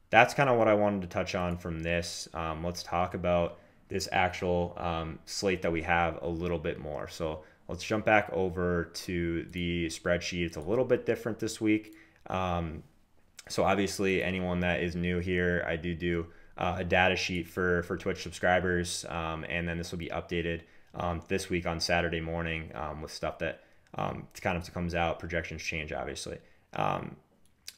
that's kind of what I wanted to touch on from this. Let's talk about this actual slate that we have a little bit more. So let's jump back over to the spreadsheet. It's a little bit different this week. So obviously, anyone that is new here, I do a data sheet for Twitch subscribers, and then this will be updated this week on Saturday morning with stuff that kind of comes out. Projections change, obviously.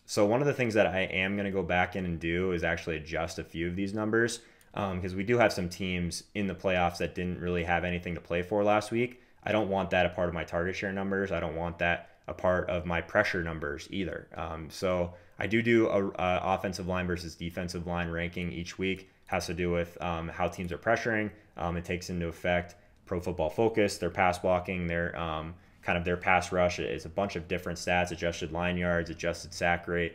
So one of the things that I am going to go back in and do is actually adjust a few of these numbers because we do have some teams in the playoffs that didn't really have anything to play for last week. I don't want that a part of my target share numbers. I don't want that a part of my pressure numbers either. So I do a offensive line versus defensive line ranking each week. Has to do with how teams are pressuring. It takes into effect Pro Football Focus, their pass blocking, their kind of their pass rush. It's a bunch of different stats: adjusted line yards, adjusted sack rate.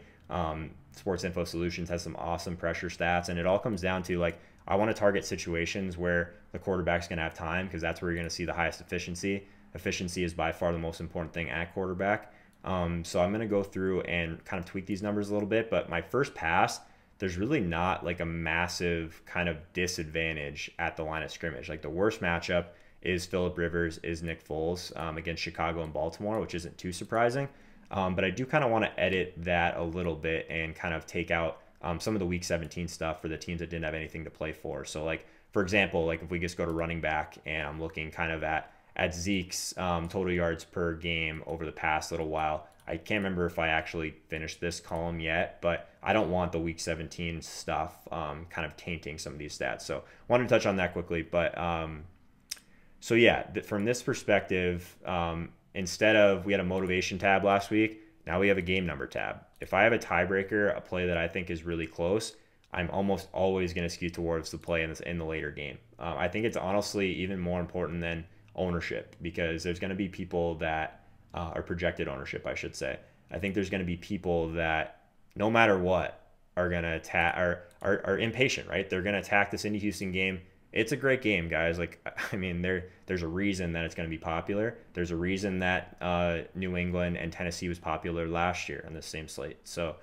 Sports Info Solutions has some awesome pressure stats, and it all comes down to like I want to target situations where the quarterback's going to have time because that's where you're going to see the highest efficiency. Efficiency is by far the most important thing at quarterback. So I'm going to go through and kind of tweak these numbers a little bit. But my first pass, there's really not like a massive kind of disadvantage at the line of scrimmage. Like the worst matchup is Phillip Rivers, is Nick Foles against Chicago and Baltimore, which isn't too surprising. But I do kind of want to edit that a little bit and kind of take out some of the week 17 stuff for the teams that didn't have anything to play for. So like, for example, like if we just go to running back and I'm looking kind of at Zeke's total yards per game over the past little while. I can't remember if I actually finished this column yet, but I don't want the week 17 stuff kind of tainting some of these stats. So wanted to touch on that quickly. But so yeah, from this perspective, instead of we had a motivation tab last week, now we have a game number tab. If I have a tiebreaker, a play that I think is really close, I'm almost always going to skew towards the play in the later game. I think it's honestly even more important than ownership because there's going to be people that are projected ownership, I should say. I think there's going to be people that no matter what are going to attack are impatient, right? They're going to attack this Indy Houston game. It's a great game, guys. Like, I mean, there's a reason that it's going to be popular. There's a reason that New England and Tennessee was popular last year on the same slate. So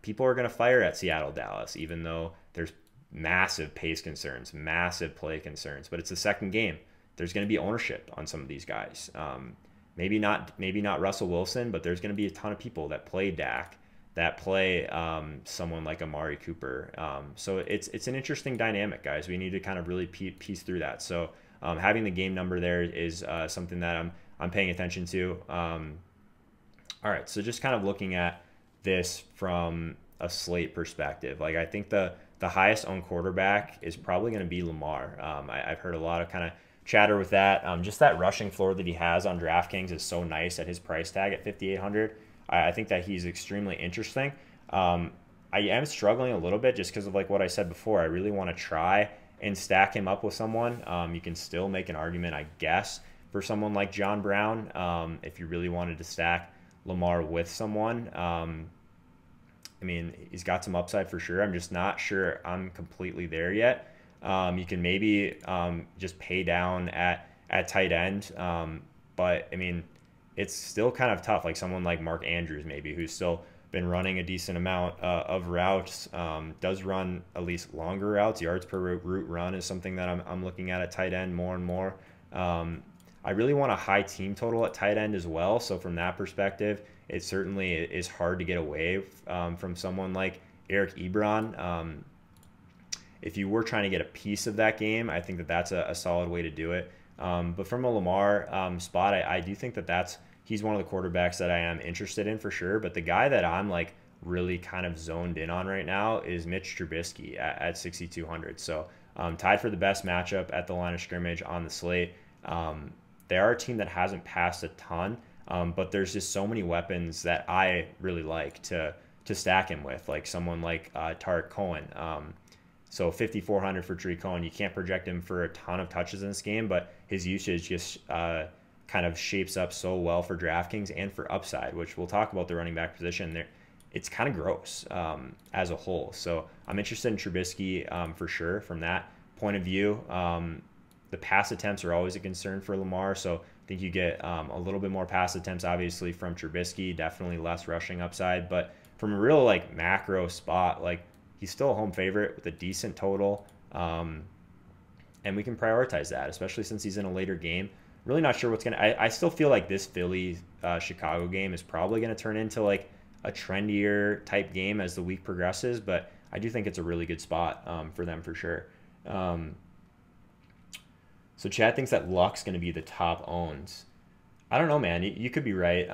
people are going to fire at Seattle, Dallas, even though there's massive pace concerns, massive play concerns. But it's the second game. There's going to be ownership on some of these guys. Maybe not Russell Wilson, but there's going to be a ton of people that play Dak, that play someone like Amari Cooper. So it's an interesting dynamic, guys. We need to kind of really piece through that. So having the game number there is something that I'm paying attention to. All right, so just kind of looking at this from a slate perspective, like I think the highest owned quarterback is probably going to be Lamar. I've heard a lot of kind of chatter with that. Just that rushing floor that he has on DraftKings is so nice at his price tag at 5,800. I think that he's extremely interesting. I am struggling a little bit just because of like what I said before. I really want to try and stack him up with someone. You can still make an argument, I guess, for someone like John Brown if you really wanted to stack Lamar with someone. I mean, he's got some upside for sure. I'm just not sure I'm completely there yet. You can maybe just pay down at tight end. But, I mean, it's still kind of tough. Like someone like Mark Andrews maybe who's still been running a decent amount of routes, does run at least longer routes. Yards per route run is something that I'm looking at tight end more and more. I really want a high team total at tight end as well. So from that perspective, it certainly is hard to get away from someone like Eric Ebron. If you were trying to get a piece of that game, I think that that's a solid way to do it. But from a Lamar spot, I do think that he's one of the quarterbacks that I am interested in for sure. But the guy that I'm like really kind of zoned in on right now is Mitch Trubisky at 6,200. So tied for the best matchup at the line of scrimmage on the slate. They are a team that hasn't passed a ton, but there's just so many weapons that I really like to stack him with, like someone like Tariq Cohen. So 5,400 for Tariq Cohen. You can't project him for a ton of touches in this game, but his usage just kind of shapes up so well for DraftKings and for upside, which we'll talk about the running back position there. It's kind of gross as a whole. So I'm interested in Trubisky for sure from that point of view. The pass attempts are always a concern for Lamar, so I think you get a little bit more pass attempts, obviously, from Trubisky, definitely less rushing upside. But from a real like macro spot, like he's still a home favorite with a decent total. And we can prioritize that, especially since he's in a later game. Really not sure what's going to... I still feel like this Philly-Chicago game is probably going to turn into like a trendier type game as the week progresses, but I do think it's a really good spot for them for sure. So Chad thinks that Luck's going to be the top owns. I don't know, man. You could be right.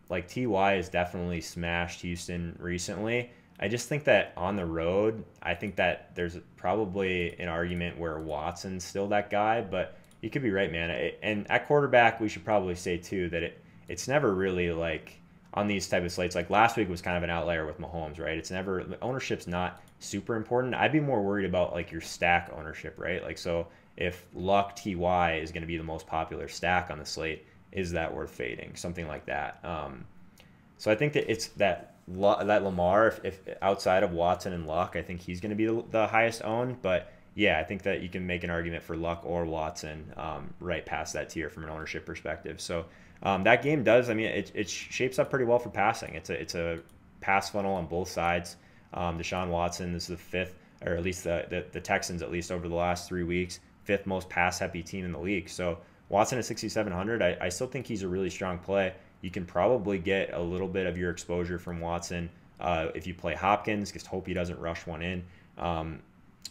Like TY has definitely smashed Houston recently. I just think that on the road, I think that there's probably an argument where Watson's still that guy, but you could be right, man. And at quarterback, we should probably say too that it's never really like on these type of slates. Like last week was kind of an outlier with Mahomes, right? It's never, ownership's not super important. I'd be more worried about like your stack ownership, right? Like, so if Luck TY is going to be the most popular stack on the slate, is that worth fading? Something like that. So I think that it's that Lamar, if outside of Watson and Luck, I think he's going to be the highest owned. But yeah, I think that you can make an argument for Luck or Watson right past that tier from an ownership perspective. So that game does, I mean, it shapes up pretty well for passing. It's a pass funnel on both sides. Deshaun Watson, this is the fifth, or at least the Texans, at least over the last 3 weeks, fifth most pass-happy team in the league. So Watson at 6,700, I still think he's a really strong play. You can probably get a little bit of your exposure from Watson if you play Hopkins. Just hope he doesn't rush one in.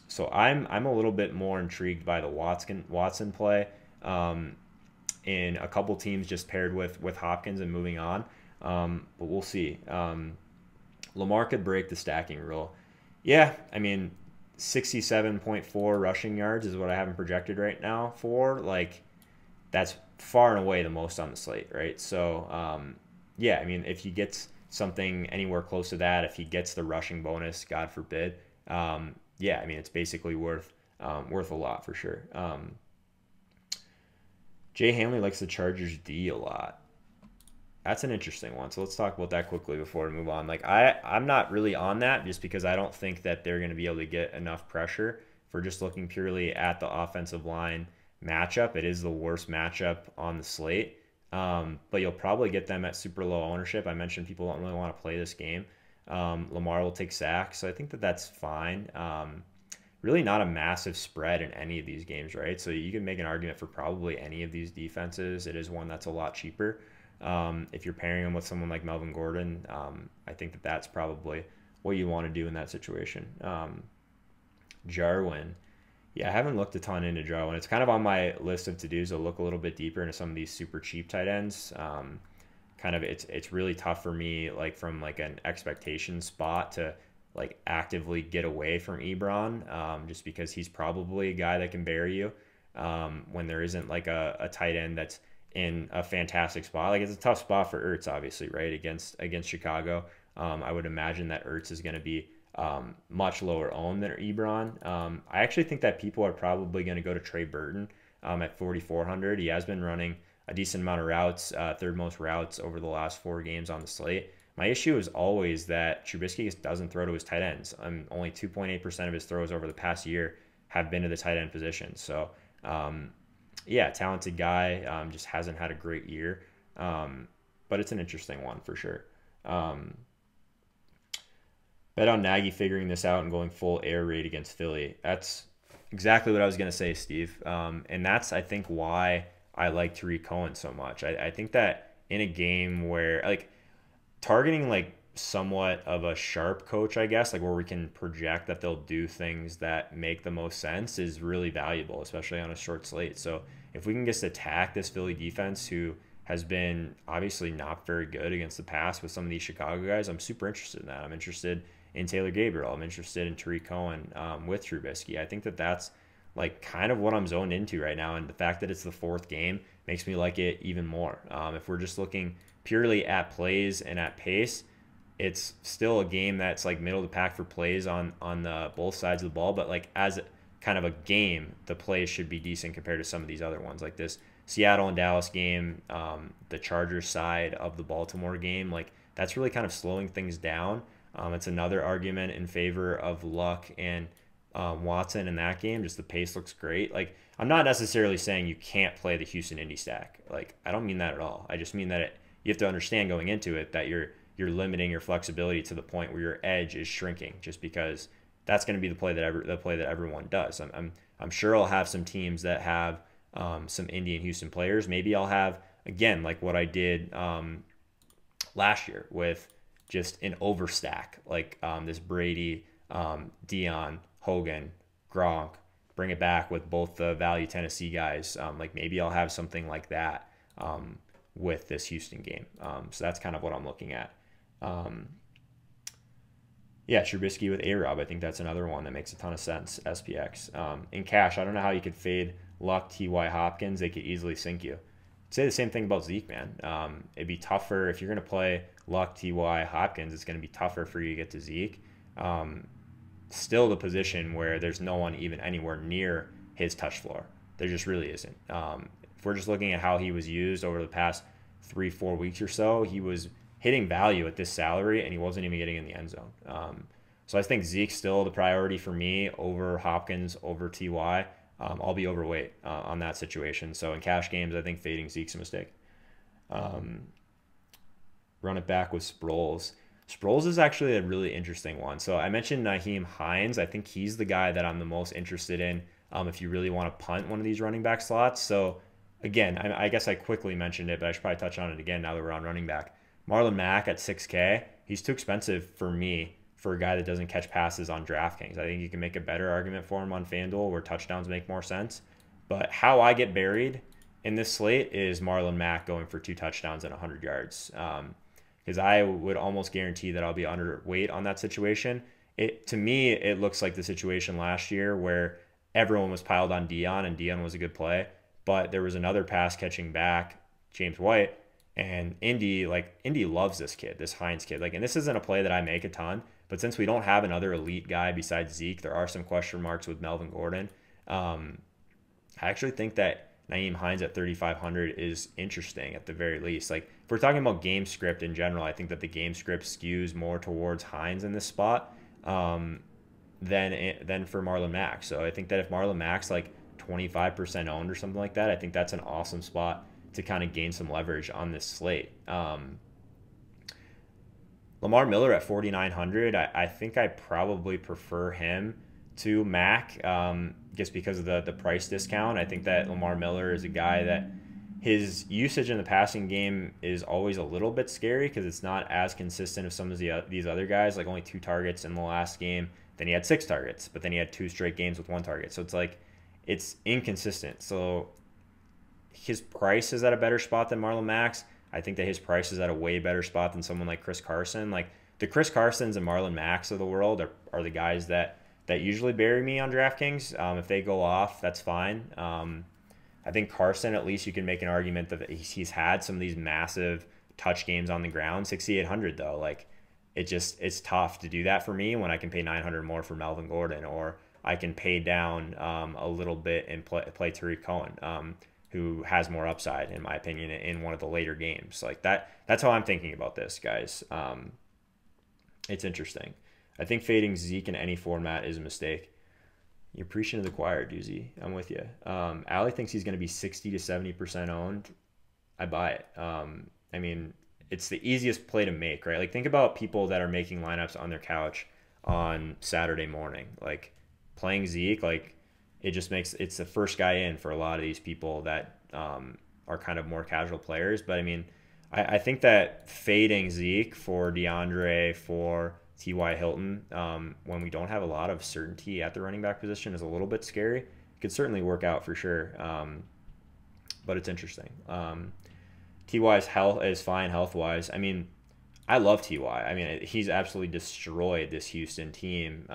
So I'm a little bit more intrigued by the Watson play in a couple teams just paired with Hopkins and moving on. But we'll see. Lamar could break the stacking rule. Yeah, I mean, 67.4 rushing yards is what I have him projected right now for. Like, that's far and away the most on the slate, right? So, yeah, I mean, if he gets something anywhere close to that, if he gets the rushing bonus, God forbid, yeah, I mean, it's basically worth a lot for sure. Jay Hanley likes the Chargers D a lot. That's an interesting one. So let's talk about that quickly before we move on. Like I'm not really on that just because I don't think that they're going to be able to get enough pressure for just looking purely at the offensive line matchup. It is the worst matchup on the slate. But you'll probably get them at super low ownership. I mentioned people don't really want to play this game. Lamar will take sacks. So I think that that's fine. Really not a massive spread in any of these games, right? So you can make an argument for probably any of these defenses. It is one that's a lot cheaper. If you're pairing him with someone like Melvin Gordon, I think that that's probably what you want to do in that situation. Jarwin. Yeah, I haven't looked a ton into Jarwin. It's kind of on my list of to-dos to look a little bit deeper into some of these super cheap tight ends. Kind of it's really tough for me, like from like an expectation spot to like actively get away from Ebron, just because he's probably a guy that can bury you when there isn't like a tight end that's in a fantastic spot. Like it's a tough spot for Ertz, obviously, right? Against Chicago. I would imagine that Ertz is going to be much lower owned than Ebron. I actually think that people are probably going to go to Trey Burton at 4,400. He has been running a decent amount of routes, third most routes over the last 4 games on the slate. My issue is always that Trubisky just doesn't throw to his tight ends. Only 2.8% of his throws over the past year have been to the tight end position. So, yeah, talented guy, just hasn't had a great year. But it's an interesting one for sure. Bet on Nagy figuring this out and going full air raid against Philly. That's exactly what I was going to say, Steve. And that's, I think, why I like Tariq Cohen so much. I think that in a game where, like, targeting, like, somewhat of a sharp coach, I guess, like where we can project that they'll do things that make the most sense is really valuable, especially on a short slate. So if we can just attack this Philly defense, who has been obviously not very good against the pass with some of these Chicago guys, I'm super interested in that. I'm interested in Taylor Gabriel. I'm interested in Tariq Cohen with Trubisky. I think that that's like kind of what I'm zoned into right now. And the fact that it's the 4th game makes me like it even more. If we're just looking purely at plays and at pace, it's still a game that's like middle of the pack for plays on the both sides of the ball. But like as kind of a game, the plays should be decent compared to some of these other ones, like this Seattle and Dallas game, the Chargers side of the Baltimore game. Like that's really kind of slowing things down. It's another argument in favor of Luck and Watson in that game. Just the pace looks great. Like I'm not necessarily saying you can't play the Houston Indy stack. Like I don't mean that at all. I just mean that you have to understand going into it that you're you're limiting your flexibility to the point where your edge is shrinking, just because that's going to be the play that everyone does. I'm sure I'll have some teams that have some Indy and Houston players. Maybe I'll have, again, like what I did last year with just an overstack, like this Brady, Dion, Hogan, Gronk, bring it back with both the value Tennessee guys. Like maybe I'll have something like that with this Houston game. So that's kind of what I'm looking at. Yeah, Trubisky with A-Rob. I think that's another one that makes a ton of sense. SPX. In cash, I don't know how you could fade Luck, T.Y. Hopkins. They could easily sink you. I'd say the same thing about Zeke, man. It'd be tougher if you're going to play Luck, T.Y. Hopkins. It's going to be tougher for you to get to Zeke. Still the position where there's no one even anywhere near his touch floor. There just really isn't. If we're just looking at how he was used over the past 3-4 weeks or so, he was hitting value at this salary, and he wasn't even getting in the end zone. So I think Zeke's still the priority for me over Hopkins, over T.Y. I'll be overweight on that situation. So in cash games, I think fading Zeke's a mistake. Run it back with Sproles. Sproles is actually a really interesting one. So I mentioned Nyheim Hines. I think he's the guy that I'm the most interested in if you really want to punt one of these running back slots. So again, I guess I quickly mentioned it, but I should probably touch on it again now that we're on running back. Marlon Mack at 6K, he's too expensive for me for a guy that doesn't catch passes on DraftKings. I think you can make a better argument for him on FanDuel where touchdowns make more sense. But how I get buried in this slate is Marlon Mack going for 2 touchdowns and 100 yards. Because I would almost guarantee that I'll be underweight on that situation. To me, it looks like the situation last year where everyone was piled on Dion, and Dion was a good play. But there was another pass catching back, James White, and Indy loves this kid, this Hines kid. And this isn't a play that I make a ton, but since we don't have another elite guy besides Zeke, there are some question marks with Melvin Gordon. I actually think that Nyheim Hines at 3,500 is interesting at the very least. If we're talking about game script in general, I think that the game script skews more towards Hines in this spot than for Marlon Mack. So I think that if Marlon Mack's 25% owned or something like that, I think that's an awesome spot to kind of gain some leverage on this slate. Lamar Miller at 4,900, I think I probably prefer him to Mack just because of the price discount. I think that Lamar Miller is a guy that his usage in the passing game is always a little bit scary because it's not as consistent as some of these other guys, only 2 targets in the last game. Then he had 6 targets, but then he had 2 straight games with 1 target. So it's inconsistent. So his price is at a better spot than Marlon Mack's. I think that his price is at a way better spot than someone like Chris Carson. The Chris Carsons and Marlon Macks of the world are the guys that usually bury me on DraftKings. If they go off, that's fine. I think Carson, at least you can make an argument that he's had some of these massive touch games on the ground. 6,800 though, it's tough to do that for me when I can pay 900 more for Melvin Gordon, or I can pay down a little bit and play Tariq Cohen, who has more upside, in my opinion, in one of the later games. That's how I'm thinking about this, guys. It's interesting. I think fading Zeke in any format is a mistake. You're preaching to the choir, Doozy. I'm with you. Allie thinks he's going to be 60 to 70% owned. I buy it. It's the easiest play to make, right? Think about people that are making lineups on their couch on Saturday morning. Playing Zeke, it just makes it's the first guy in for a lot of these people that are kind of more casual players. But I think that fading Zeke for DeAndre, for T.Y. Hilton, when we don't have a lot of certainty at the running back position, is a little bit scary. It could certainly work out for sure, but it's interesting. T.Y.'s health is fine health-wise. I love T.Y. He's absolutely destroyed this Houston team.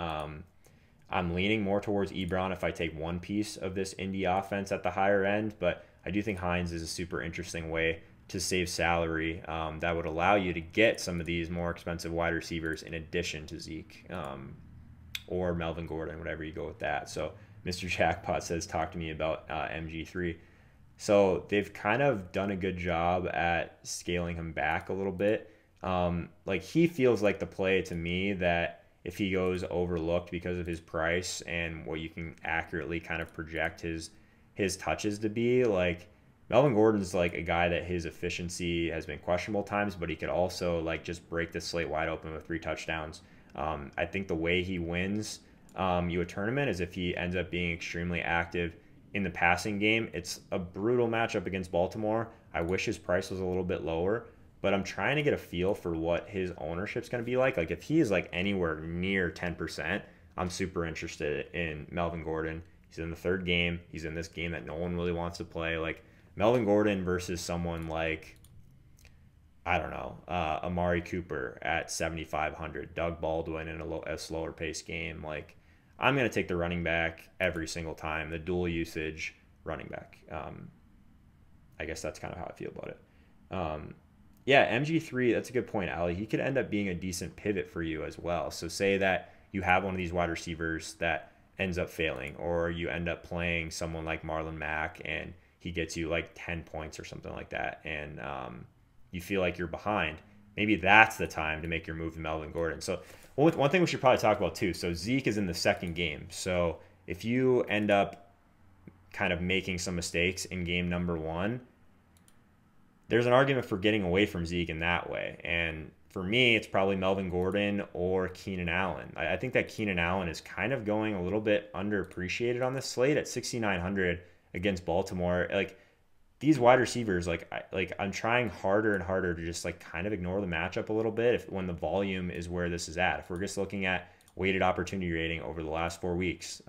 I'm leaning more towards Ebron if I take one piece of this Indy offense at the higher end, but I do think Hines is a super interesting way to save salary that would allow you to get some of these more expensive wide receivers in addition to Zeke or Melvin Gordon, whatever you go with that. So Mr. Jackpot says, talk to me about MG3. So they've kind of done a good job at scaling him back a little bit. He feels like the play to me that if he goes overlooked because of his price and what you can accurately kind of project his touches to be, Melvin Gordon's like a guy that his efficiency has been questionable times, but he could also like just break the slate wide open with 3 touchdowns. I think the way he wins you a tournament is if he ends up being extremely active in the passing game. It's a brutal matchup against Baltimore. I wish his price was a little bit lower, but I'm trying to get a feel for what his ownership's going to be like. Like if he is like anywhere near 10%, I'm super interested in Melvin Gordon. He's in the 3rd game. He's in this game that no one really wants to play. Like Melvin Gordon versus someone like, I don't know, Amari Cooper at 7,500, Doug Baldwin in a slower pace game. Like I'm going to take the running back every single time, the dual usage running back. I guess that's kind of how I feel about it. Yeah, MG3, that's a good point, Ali. He could end up being a decent pivot for you as well. So say that you have one of these wide receivers that ends up failing, or you end up playing someone like Marlon Mack and he gets you like 10 points or something like that, and you feel like you're behind. Maybe that's the time to make your move to Melvin Gordon. So one thing we should probably talk about too. So Zeke is in the 2nd game. So if you end up kind of making some mistakes in game number 1, there's an argument for getting away from Zeke in that way. And for me, it's probably Melvin Gordon or Keenan Allen. I think that Keenan Allen is kind of going a little bit underappreciated on this slate at 6,900 against Baltimore. Like these wide receivers, I'm trying harder and harder to just like kind of ignore the matchup a little bit when the volume is where this is at. If we're just looking at weighted opportunity rating over the last 4 weeks,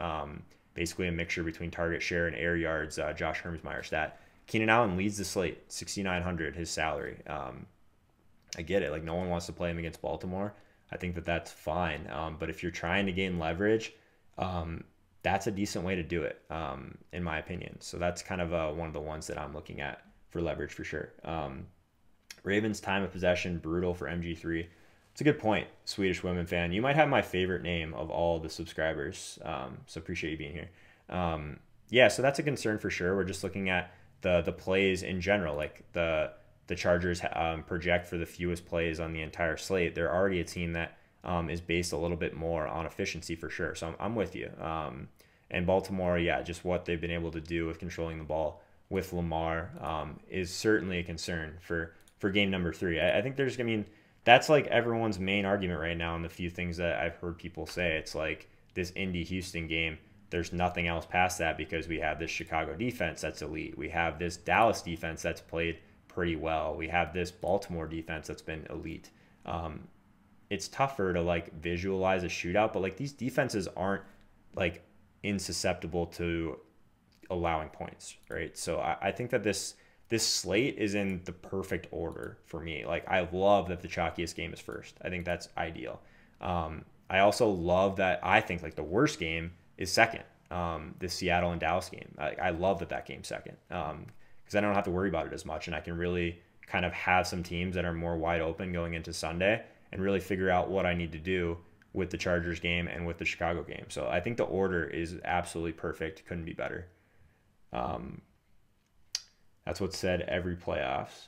basically a mixture between target share and air yards, Josh Hermsmeyer stat. Keenan Allen leads the slate, 6,900 his salary. I get it. Like no one wants to play him against Baltimore. I think that that's fine. But if you're trying to gain leverage, that's a decent way to do it, in my opinion. So that's kind of one of the ones that I'm looking at for leverage for sure. Ravens time of possession, brutal for MG3. It's a good point, Swedish women fan. You might have my favorite name of all the subscribers. So appreciate you being here. Yeah, so that's a concern for sure. We're just looking at the plays in general. Like the Chargers project for the fewest plays on the entire slate. They're already a team that is based a little bit more on efficiency for sure. So I'm with you. And Baltimore, yeah, just what they've been able to do with controlling the ball with Lamar is certainly a concern for game number 3. I think that's like everyone's main argument right now, and the few things that I've heard people say. It's like this Indy-Houston game, there's nothing else past that because we have this Chicago defense that's elite. We have this Dallas defense that's played pretty well. We have this Baltimore defense that's been elite. It's tougher to like visualize a shootout, but like these defenses aren't like insusceptible to allowing points, right? So I think that this slate is in the perfect order for me. Like I love that the chalkiest game is first. I think that's ideal. I also love that I think like the worst game is second. This Seattle and Dallas game. I love that game's second because I don't have to worry about it as much, and I can really kind of have some teams that are more wide open going into Sunday and really figure out what I need to do with the Chargers game and with the Chicago game. So I think the order is absolutely perfect. Couldn't be better. That's what's said every playoffs.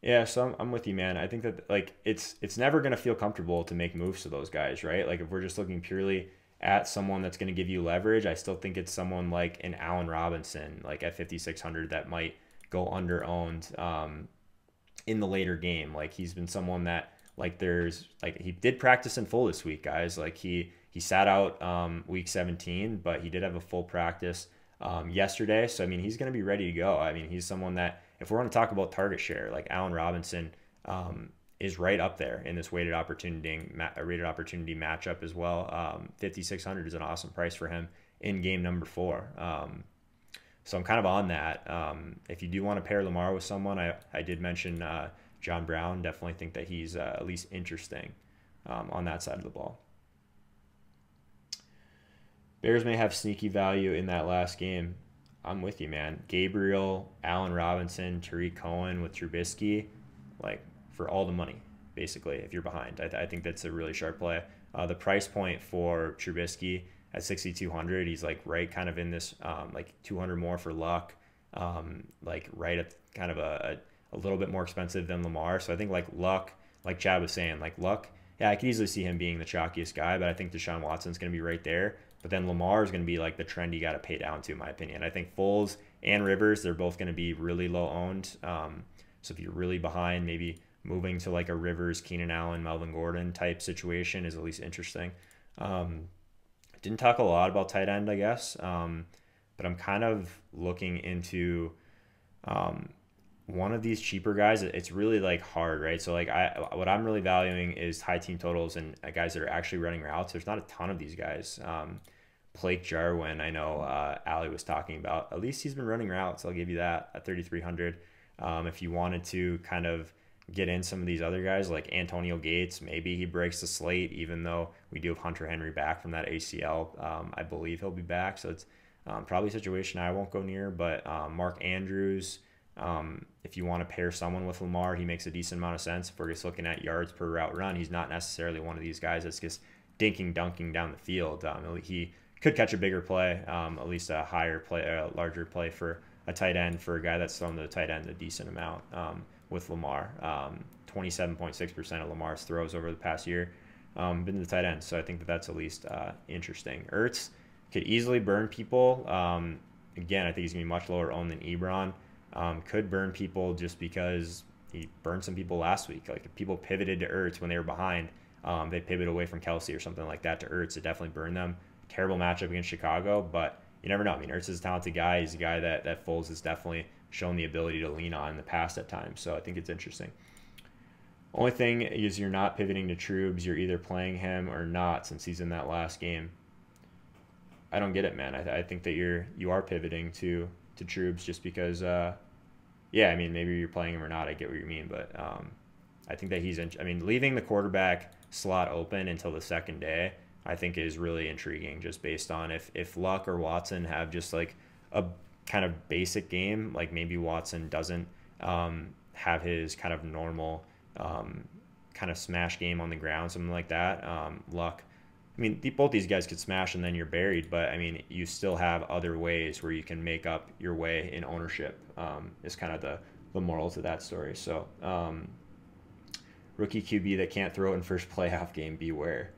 Yeah, so I'm with you, man. I think that like it's never going to feel comfortable to make moves to those guys, right? Like if we're just looking purely at someone that's going to give you leverage, I still think it's someone like an Allen Robinson, like at 5,600, that might go under-owned in the later game. Like he's been someone that like he did practice in full this week, guys. Like he sat out week 17, but he did have a full practice yesterday. So I mean, he's going to be ready to go. I mean, he's someone that if we're going to talk about target share, like Allen Robinson is right up there in this weighted opportunity matchup as well. 5,600 is an awesome price for him in game number 4. So I'm kind of on that. If you do want to pair Lamar with someone, I did mention John Brown. Definitely think that he's at least interesting on that side of the ball. Bears may have sneaky value in that last game. I'm with you, man. Gabriel, Allen Robinson, Tariq Cohen with Trubisky, like for all the money, basically, if you're behind. I think that's a really sharp play. The price point for Trubisky at 6,200, he's like right kind of in this like 200 more for Luck, like right at kind of a little bit more expensive than Lamar. So I think like Luck, like Chad was saying, like Luck, yeah, I could easily see him being the chalkiest guy, but I think Deshaun Watson's going to be right there. But then Lamar is going to be like the trend you got to pay down to, in my opinion. I think Foles and Rivers, they're both going to be really low owned. So if you're really behind, maybe moving to like a Rivers, Keenan Allen, Melvin Gordon type situation is at least interesting. Didn't talk a lot about tight end, I guess, but I'm kind of looking into one of these cheaper guys. It's really like hard, right? So like what I'm really valuing is high team totals and guys that are actually running routes. There's not a ton of these guys. Blake Jarwin, I know Ali was talking about. At least he's been running routes. I'll give you that at 3,300. If you wanted to kind of get in some of these other guys like Antonio Gates, maybe he breaks the slate, even though we do have Hunter Henry back from that ACL. I believe he'll be back. So it's probably a situation I won't go near. But Mark Andrews, if you want to pair someone with Lamar, he makes a decent amount of sense. If we're just looking at yards per route run, he's not necessarily one of these guys that's just dinking, dunking down the field. He could catch a bigger play, at least a higher play, a larger play for a tight end for a guy that's thrown to the tight end a decent amount with Lamar. 27.6% of Lamar's throws over the past year been to the tight end. So I think that's at least interesting. Ertz could easily burn people. Again, I think he's going to be much lower owned than Ebron. Could burn people just because he burned some people last week. Like if people pivoted to Ertz when they were behind, they pivot away from Kelsey or something like that to Ertz. It definitely burned them. Terrible matchup against Chicago, but you never know. I mean, Ertz is a talented guy. He's a guy that Foles has definitely shown the ability to lean on in the past at times. So I think it's interesting. Only thing is you're not pivoting to Trubes. You're either playing him or not since he's in that last game. I don't get it, man. I think that you are pivoting to Trubes just because, yeah, I mean, maybe you're playing him or not. I get what you mean, but I think that leaving the quarterback slot open until the second day, I think is really intriguing just based on if Luck or Watson have just like a kind of basic game, like maybe Watson doesn't have his kind of normal kind of smash game on the ground, something like that. Luck, I mean, both these guys could smash and then you're buried, but I mean, you still have other ways where you can make up your way in ownership is kind of the moral to that story. So rookie QB that can't throw in first playoff game, beware.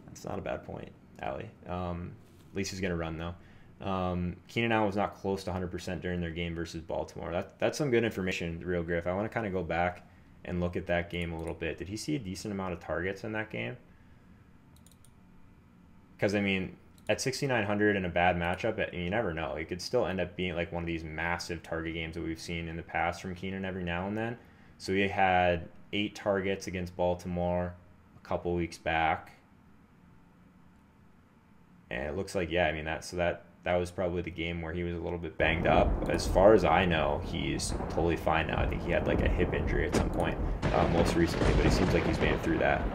That's not a bad point, Ali. At least he's going to run, though. Keenan Allen was not close to 100% during their game versus Baltimore. That's some good information, Real Griff. I want to kind of go back and look at that game a little bit. Did he see a decent amount of targets in that game? Because, I mean, at 6,900 in a bad matchup, you never know. It could still end up being like one of these massive target games that we've seen in the past from Keenan every now and then. So he had 8 targets against Baltimore a couple weeks back. And it looks like, yeah, I mean, that was probably the game where he was a little bit banged up. As far as I know, he's totally fine now. I think he had like a hip injury at some point most recently, but it seems like he's made it through that.